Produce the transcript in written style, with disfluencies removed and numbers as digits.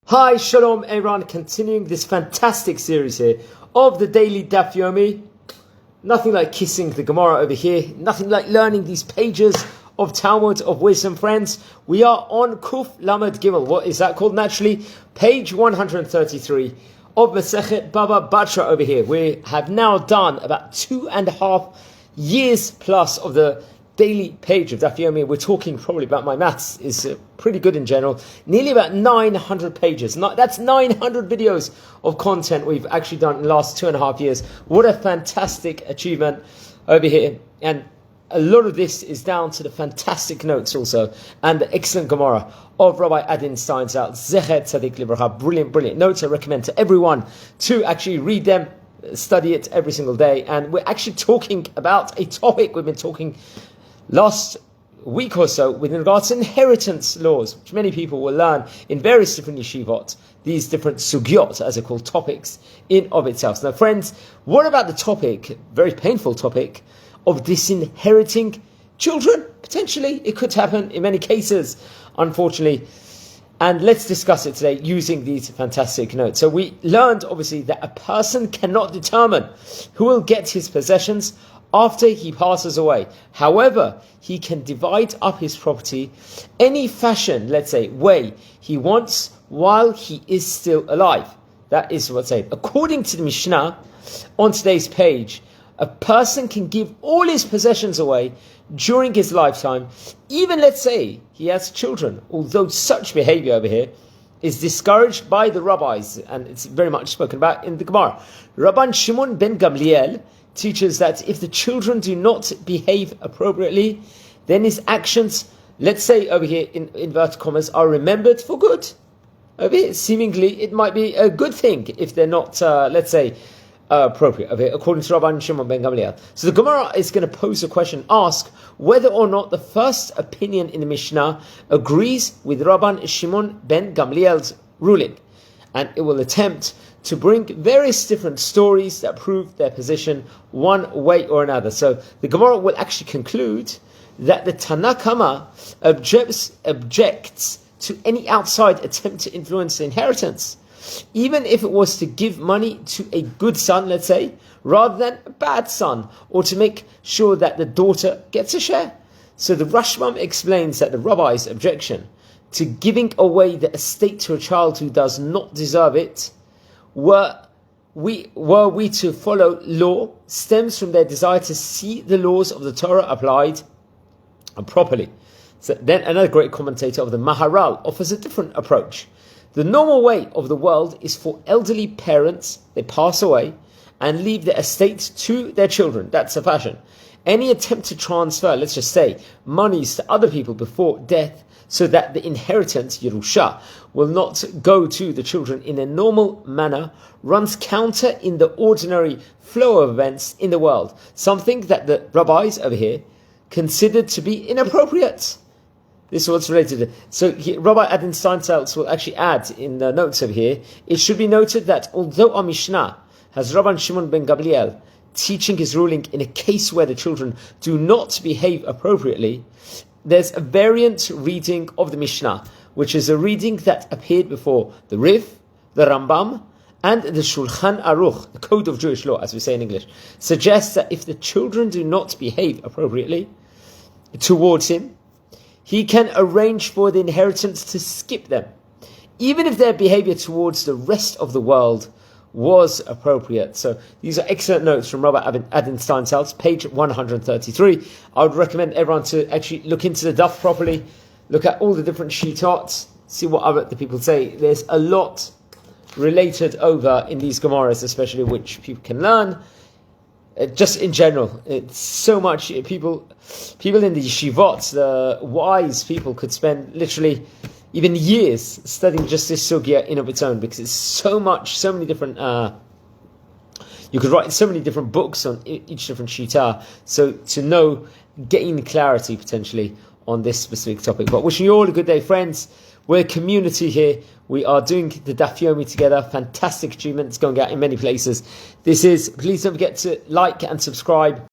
Hi, Shalom, Aaron, continuing this fantastic series here of the daily Daf Yomi. Nothing like kissing the Gemara over here, nothing like learning these pages of Talmud, of wisdom, friends. We are on Kuf Lamed Gimel. What is that called? Naturally, page 133 of Masechet Bava Batra over here. We have now done about 2.5 years plus of the daily page of Daf Yomi. We're talking probably about my maths is pretty good in general. Nearly about 900 pages. That's 900 videos of content we've actually done in the last 2.5 years. What a fantastic achievement over here. And a lot of this is down to the fantastic notes also and the excellent Gemara of Rabbi Adin Steinsaltz. Zecher Tzadik Libracha. Brilliant notes. I recommend to everyone to actually read them, study it every single day. And we're actually talking about a topic we've been talking last week or so with regards to inheritance laws, which many people will learn in various different yeshivot, these different sugyot, as they're called, topics in of itself. Now, friends, what about the topic, very painful topic, of disinheriting children? Potentially, it could happen in many cases, unfortunately. And let's discuss it today using these fantastic notes. So we learned, obviously, that a person cannot determine who will get his possessions after he passes away. However, he can divide up his property any fashion, let's say, way he wants while he is still alive. That is what's said. According to the Mishnah on today's page, a person can give all his possessions away during his lifetime, even let's say he has children, although such behavior over here is discouraged by the rabbis, and it's very much spoken about in the Gemara. Rabban Shimon ben Gamliel teaches that if the children do not behave appropriately, then his actions, let's say over here in inverted commas, are remembered for good. Over here, seemingly, it might be a good thing if they're not, let's say, appropriate, over here, according to Rabban Shimon ben Gamliel. So the Gemara is going to pose a question, ask whether or not the first opinion in the Mishnah agrees with Rabban Shimon ben Gamliel's ruling. And it will attempt to bring various different stories that prove their position one way or another. So the Gemara will actually conclude that the Tanakama objects to any outside attempt to influence the inheritance, even if it was to give money to a good son, let's say, rather than a bad son, or to make sure that the daughter gets a share. So the Rashbam explains that the rabbi's objection to giving away the estate to a child who does not deserve it, were we to follow law, stems from their desire to see the laws of the Torah applied properly. So then another great commentator of the Maharal offers a different approach. The normal way of the world is for elderly parents, they pass away and leave the estate to their children. That's a fashion. Any attempt to transfer, let's just say, monies to other people before death, so that the inheritance, Yerusha, will not go to the children in a normal manner, runs counter in the ordinary flow of events in the world, something that the rabbis over here considered to be inappropriate. This is what's related to. So Rabbi Adin Steinsaltz will actually add in the notes over here, it should be noted that although our Mishnah has Rabban Shimon ben Gamliel teaching his ruling in a case where the children do not behave appropriately, there's a variant reading of the Mishnah, which is a reading that appeared before the Rif, the Rambam, and the Shulchan Aruch, the Code of Jewish Law, as we say in English, suggests that if the children do not behave appropriately towards him, he can arrange for the inheritance to skip them, even if their behavior towards the rest of the world was appropriate. So these are excellent notes from Rabbi Adin Steinsaltz, page 133. I would recommend everyone to actually look into the Daf properly, look at all the different shitot, see what other the people say. There's a lot related over in these Gemaras, especially which people can learn. Just in general, it's so much. People in the yeshivot, the wise people, could spend literally even years studying just this sugya in of its own, because it's so many different, you could write so many different books on each different shita, so to know, gain clarity potentially on this specific topic. But wishing you all a good day, friends. We're a community here. We are doing the Daf Yomi together. Fantastic achievements going out in many places. Please don't forget to like and subscribe.